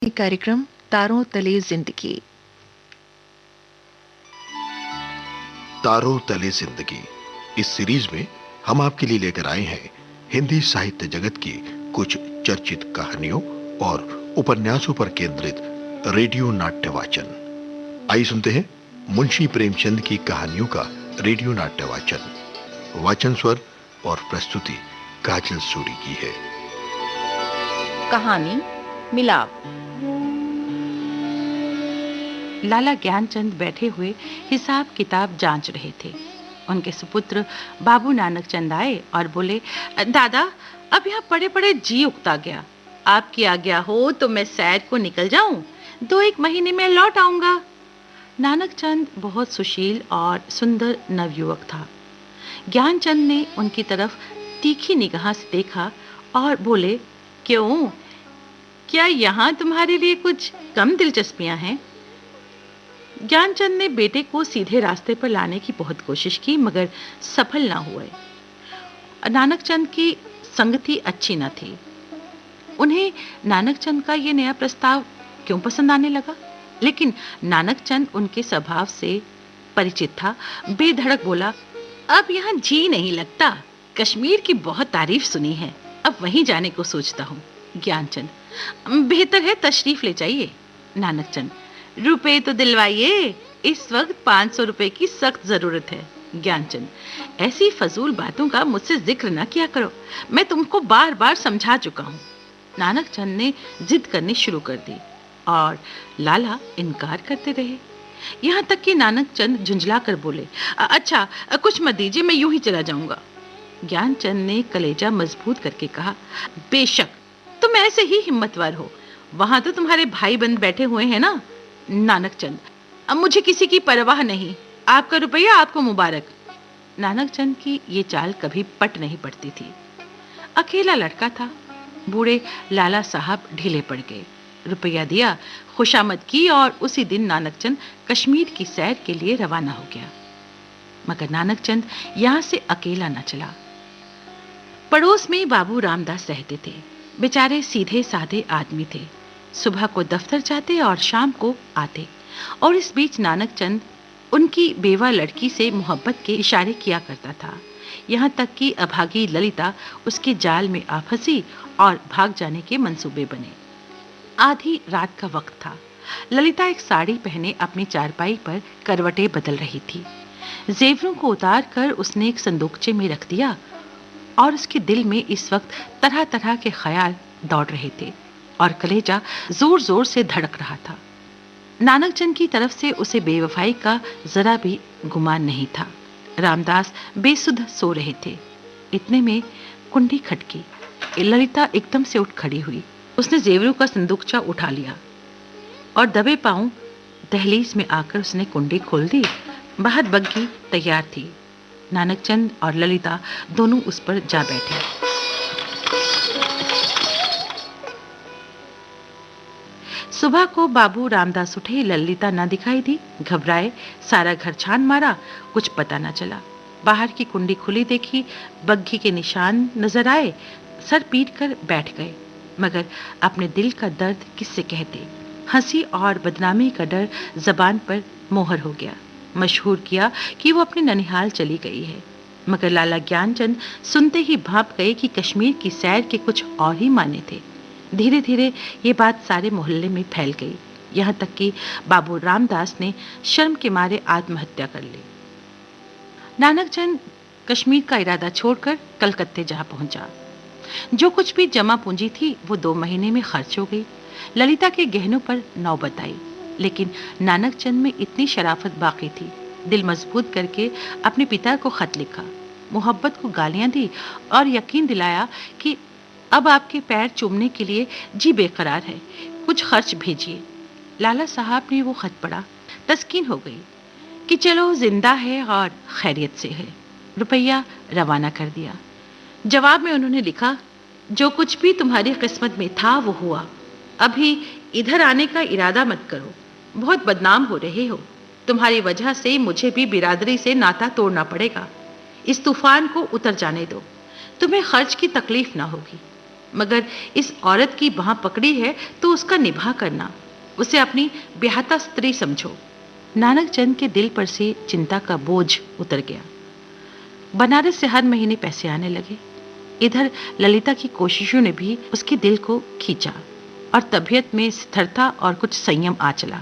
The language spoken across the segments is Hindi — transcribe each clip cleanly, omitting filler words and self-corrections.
कार्यक्रम तारों तले जिंदगी। तारों तले जिंदगी इस सीरीज में हम आपके लिए लेकर आए हैं हिंदी साहित्य जगत की कुछ चर्चित कहानियों और उपन्यासों पर केंद्रित रेडियो नाट्य वाचन। आइए सुनते हैं मुंशी प्रेमचंद की कहानियों का रेडियो नाट्य वाचन। वाचन स्वर और प्रस्तुति काजल सूरी की है। कहानी मिलाप। लाला ज्ञानचंद बैठे हुए हिसाब किताब जांच रहे थे। उनके सुपुत्र बाबू नानक चंद आए और बोले, दादा अब यहाँ पड़े पड़े जी उगता गया। आपकी आज्ञा हो तो मैं सैर को निकल जाऊं, 2-1 महीने में लौट आऊंगा। नानक चंद बहुत सुशील और सुंदर नवयुवक था। ज्ञानचंद ने उनकी तरफ तीखी निगाह से देखा और बोले, क्यों, क्या यहाँ तुम्हारे लिए कुछ कम दिलचस्पियां हैं? ज्ञानचंद ने बेटे को सीधे रास्ते पर लाने की बहुत कोशिश की, मगर सफल ना हुए। नानकचंद की संगति अच्छी न थी। उन्हें नानकचंद का ये नया प्रस्ताव क्यों पसंद आने लगा? लेकिन नानकचंद उनके स्वभाव से परिचित था। बेधड़क बोला, अब यहाँ जी नहीं लगता। कश्मीर की बहुत तारीफ सुनी है, अब वहीं जाने को सोचता हूँ। ज्ञानचंद, बेहतर है तशरीफ ले जाइए। नानकचंद, रुपए तो दिलवाइए, इस वक्त 500 रुपए की सख्त जरूरत है। ज्ञानचंद, ऐसी फजूल बातों का मुझसे जिक्र ना किया करो, मैं तुमको बार बार समझा चुका हूँ। नानकचंद ने जिद करनी शुरू कर दी और लाला इनकार करते रहे। यहाँ तक कि नानकचंद झुंझला कर बोले, अच्छा कुछ मत दीजिए, मैं यूं ही चला जाऊंगा। ज्ञानचंद ने कलेजा मजबूत करके कहा, बेशक तुम ऐसे ही हिम्मतवार हो, वहां तो तुम्हारे भाई बंद बैठे हुए हैं ना। नानकचंद, अब मुझे किसी की परवाह नहीं, आपका रुपया आपको मुबारक। नानकचंद की ये चाल कभी पट नहीं पड़ती थी। अकेला लड़का था। बूढ़े लाला साहब ढीले पड़ गए। रुपया दिया, खुशामद की और उसी दिन नानकचंद कश्मीर की सैर के लिए रवाना हो गया। मगर नानकचंद यहां से अकेला न चला। पड़ोस में बाबू रामदास रहते थे। बेचारे सीधे साधे आदमी थे। सुबह को दफ्तर जाते और शाम को आते, और इस बीच नानकचंद उनकी बेवा लड़की से मोहब्बत के इशारे किया करता था। यहाँ तक कि अभागी ललिता उसके जाल में आ फंसी और भाग जाने के मंसूबे बने। आधी रात का वक्त था। ललिता एक साड़ी पहने अपनी चारपाई पर करवटें बदल रही थी। जेवरों को उतार कर उसने एक संदूकचे में रख दिया और उसके दिल में इस वक्त तरह तरह के ख्याल दौड़ रहे थे और कलेजा जोर जोर से धड़क रहा था। नानकचंद की तरफ से उसे बेवफाई का जरा भी गुमान नहीं था। रामदास बेसुध सो रहे थे। इतने में कुंडी खटकी। ललिता एकदम से उठ खड़ी हुई। उसने जेवरों का संदूकचा उठा लिया और दबे पांव दहलीज में आकर उसने कुंडी खोल दी। बाहर बग्घी तैयार थी। नानकचंद और ललिता दोनों उस पर जा बैठे। सुबह को बाबू रामदास उठे, ललिता न दिखाई दी। घबराए, सारा घर छान मारा, कुछ पता न चला। बाहर की कुंडी खुली देखी, बग्घी के निशान नजर आए। सर पीट कर बैठ गए, मगर अपने दिल का दर्द किससे कहते। हंसी और बदनामी का डर जबान पर मोहर हो गया। मशहूर किया कि वो अपने ननिहाल चली गई है। मगर लाला ज्ञानचंद सुनते ही भाप गए कि कश्मीर की सैर के कुछ और ही माने थे। धीरे धीरे ये बात सारे मोहल्ले में फैल गई। यहाँ तक कि बाबू रामदास ने शर्म के मारे आत्महत्या कर ली। नानकचंद कश्मीर का इरादा छोड़कर कलकत्ते जा पहुंचा। जो कुछ भी जमा पूंजी थी वो 2 महीने में खर्च हो गई। ललिता के गहनों पर नौबत आई, लेकिन नानकचंद में इतनी शराफत बाकी थी। दिल मजबूत करके अपने पिता को खत लिखा, मोहब्बत को गालियां दी और यकीन दिलाया कि अब आपके पैर चूमने के लिए जी बेकरार है, कुछ खर्च भेजिए। लाला साहब ने वो खत पढ़ा। तस्कीन हो गई कि चलो जिंदा है और खैरियत से है। रुपया रवाना कर दिया। जवाब में उन्होंने लिखा, जो कुछ भी तुम्हारी किस्मत में था वो हुआ। अभी इधर आने का इरादा मत करो, बहुत बदनाम हो रहे हो। तुम्हारी वजह से मुझे भी बिरादरी से नाता तोड़ना पड़ेगा। इस तूफान को उतर जाने दो, तुम्हें खर्च की तकलीफ ना होगी। मगर इस औरत की बाह पकड़ी है तो उसका निभा करना, उसे अपनी ब्याहता स्त्री समझो। नानक चंद के दिल पर से चिंता का बोझ उतर गया। बनारस से हर महीने पैसे आने लगे। इधर ललिता की कोशिशों ने भी उसके दिल को खींचा और तबीयत में स्थिरता और कुछ संयम आ चला।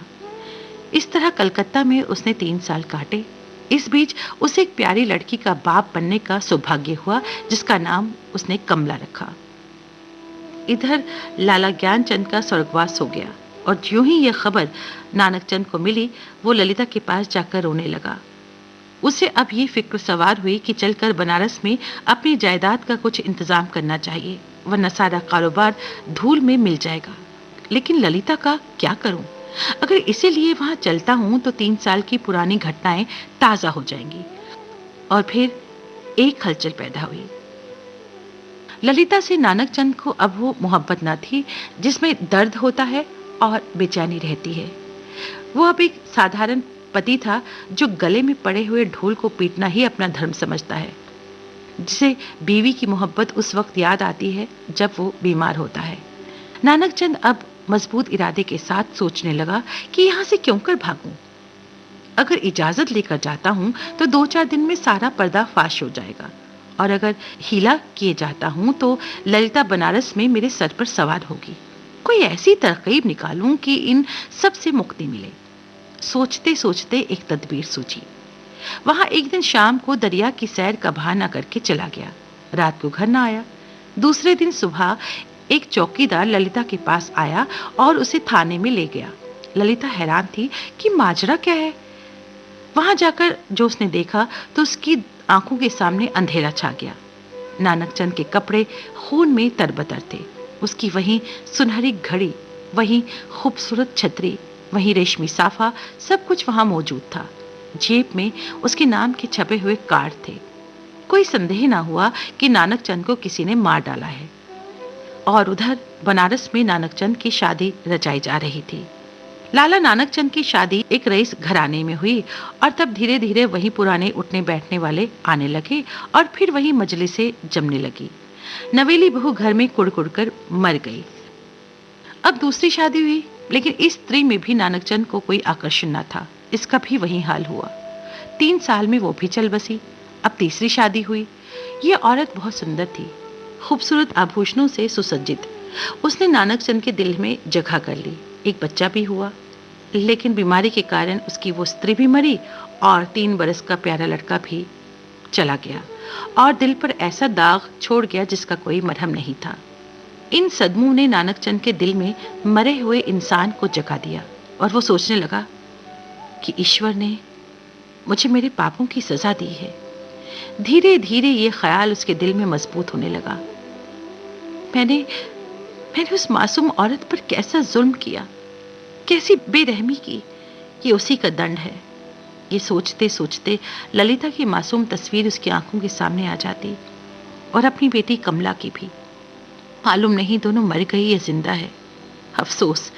इस तरह कलकत्ता में उसने 3 साल काटे। इस बीच उसे एक प्यारी लड़की का बाप बनने का सौभाग्य हुआ, जिसका नाम उसने कमला रखा। इधर लाला ज्ञानचंद का स्वर्गवास हो गया और ज्यों ही यह खबर नानक चंद को मिली, वो ललिता के पास जाकर रोने लगा। उसे अब ये फिक्र सवार हुई कि चलकर बनारस में अपनी जायदाद का कुछ इंतजाम करना चाहिए, वरना सारा कारोबार धूल में मिल जाएगा। लेकिन ललिता का क्या करूं? अगर इसीलिए वहां चलता हूं तो 3 साल की पुरानी घटनाएं ताजा हो जाएंगी। और फिर एक हलचल पैदा हुई। ललिता से नानक चंद को अब वो मोहब्बत न थी जिसमें दर्द होता है और बेचैनी रहती है। वो अब एक साधारण पति था जो गले में पड़े हुए ढोल को पीटना ही अपना धर्म समझता है, जिसे बीवी की मोहब्बत उस वक्त याद आती है जब वो बीमार होता है। नानक चंद अब मजबूत इरादे के साथ सोचने लगा कि यहां से क्यों कर भागूं। अगर इजाजत लेकर जाता हूं तो 2-4 दिन में सारा पर्दा फाश हो जाएगा, और अगर हीला किए जाता हूं तो ललिता बनारस में मेरे सर पर सवार होगी। कोई ऐसी तरकीब निकालूं कि इन सब से मुक्ति मिले। सोचते सोचते एक तदबीर सूझी। वहां एक दिन शाम को दरिया की सैर का बहाना करके चला गया। रात को घर न आया। दूसरे दिन सुबह एक चौकीदार ललिता के पास आया और उसे थाने में ले गया। ललिता हैरान थी कि माजरा क्या है। वहां जाकर जो उसने देखा तो उसकी आंखों के सामने अंधेरा छा गया। नानक चंद के कपड़े खून में तरबतर थे। उसकी वही सुनहरी घड़ी, वही खूबसूरत छतरी, वही रेशमी साफा, सब कुछ वहां मौजूद था। जेब में उसके नाम के छपे हुए कार्ड थे। कोई संदेह ना हुआ कि नानक चंद को किसी ने मार डाला है। और उधर बनारस में नानक चंद की शादी रचाई जा रही थी। लाला नानक चंद की शादी एक रईस घराने में हुई और तब धीरे धीरे वही पुराने उठने बैठने वाले आने लगे और फिर वही मजलिसें जमने लगी। नवेली बहू घर में कुड़-कुड़ कर मर गई। अब दूसरी शादी हुई, लेकिन इस स्त्री में भी नानक चंद को कोई आकर्षण न था। इसका भी वही हाल हुआ। 3 साल में वो भी चल बसी। अब तीसरी शादी हुई। ये औरत बहुत सुंदर थी, खूबसूरत आभूषणों से सुसज्जित। उसने नानक चंद के दिल में जगह कर ली। एक बच्चा भी हुआ, लेकिन बीमारी के कारण उसकी वो स्त्री भी मरी और 3 बरस का प्यारा लड़का भी चला गया और दिल पर ऐसा दाग छोड़ गया जिसका कोई मरहम नहीं था। इन सदमों ने नानक चंद के दिल में मरे हुए इंसान को जगा दिया और वो सोचने लगा कि ईश्वर ने मुझे मेरे पापों की सजा दी है। धीरे धीरे ये ख्याल उसके दिल में मजबूत होने लगा। मैंने उस मासूम औरत पर कैसा जुल्म किया, कैसी बेरहमी की, ये उसी का दंड है। ये सोचते सोचते ललिता की मासूम तस्वीर उसकी आंखों के सामने आ जाती और अपनी बेटी कमला की भी। मालूम नहीं दोनों मर गई या जिंदा है। अफसोस,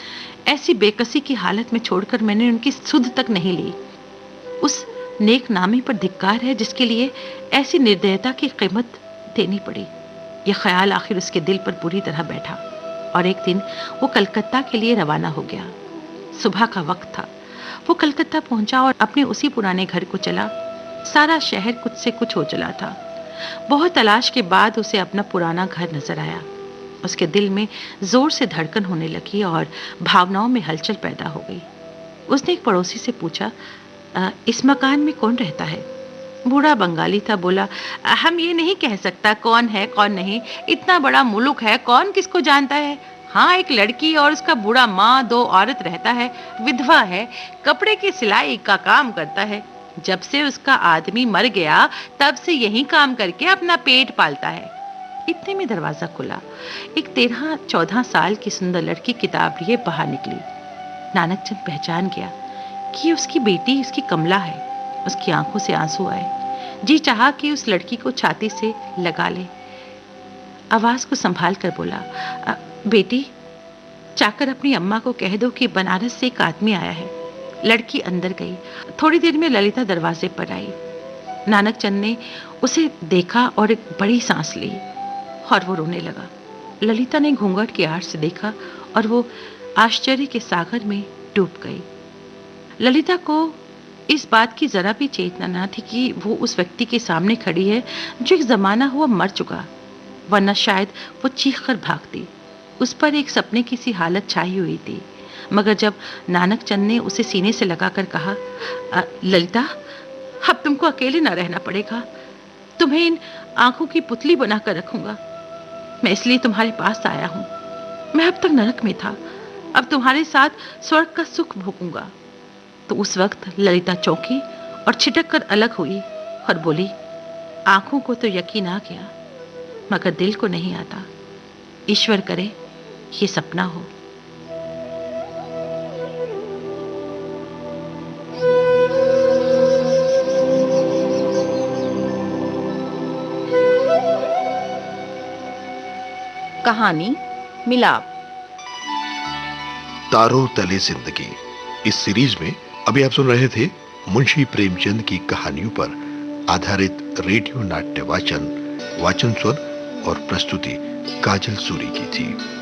ऐसी बेकसी की हालत में छोड़कर मैंने उनकी सुध तक नहीं ली। उस नेक नामी पर धिक्कार है जिसके लिए ऐसी निर्दयता की कीमत देनी पड़ी। यह ख्याल आखिर उसके दिल पर बुरी तरह बैठा और एक दिन वो कलकत्ता के लिए रवाना हो गया। सुबह का वक्त था। वो कलकत्ता पहुंचा और अपने उसी पुराने घर को चला। सारा शहर कुछ से कुछ हो चला था। बहुत तलाश के बाद उसे अपना पुराना घर नजर आया। उसके दिल में जोर से धड़कन होने लगी और भावनाओं में हलचल पैदा हो गई। उसने एक पड़ोसी से पूछा, इस मकान में कौन रहता है? बूढ़ा बंगाली था। बोला, हम ये नहीं कह सकता कौन है कौन नहीं, इतना बड़ा मुल्क है, कौन किसको जानता है। हाँ, एक लड़की और उसका बूढ़ा माँ, 2 औरत रहता है, विधवा है, कपड़े की सिलाई का काम करता है। जब से उसका आदमी मर गया तब से यही काम करके अपना पेट पालता है। इतने में दरवाजा खुला। एक 13-14 साल की सुंदर लड़की किताब लिए बाहर निकली। नानक चंद पहचान गया कि ये उसकी बेटी, उसकी कमला है। उसकी आंखों से आंसू आए। जी चाहा कि उस लड़की को छाती से लगा ले। आवाज को संभाल कर बोला, बेटी, जाकर अपनी अम्मा को कह दो कि बनारस से एक आदमी आया है। लड़की अंदर गई। थोड़ी देर में ललिता दरवाजे पर आई। नानक चंद ने उसे देखा और एक बड़ी सांस ली और वो रोने लगा। ललिता ने घूंघट की आड़ से देखा और वो आश्चर्य के सागर में डूब गई। ललिता को इस बात की जरा भी चेतना न थी कि वो उस व्यक्ति के सामने खड़ी है जो एक जमाना हुआ मर चुका, वरना शायद वो चीख कर भागती। उस पर एक सपने की सी हालत छाई हुई थी। मगर जब नानक चंद ने उसे सीने से लगाकर कहा, ललिता, अब तुमको अकेले ना रहना पड़ेगा, तुम्हें इन आंखों की पुतली बनाकर रखूंगा। मैं इसलिए तुम्हारे पास आया हूं। मैं अब तक नरक में था, अब तुम्हारे साथ स्वर्ग का सुख भोगूंगा। तो उस वक्त ललिता चौंकी और छिटक कर अलग हुई और बोली, आंखों को तो यकीन आ गया, मगर दिल को नहीं आता। ईश्वर करे ये सपना हो। कहानी मिलाप। तारों तले जिंदगी इस सीरीज में अभी आप सुन रहे थे मुंशी प्रेमचंद की कहानियों पर आधारित रेडियो नाट्य वाचन स्वर और प्रस्तुति काजल सूरी की थी।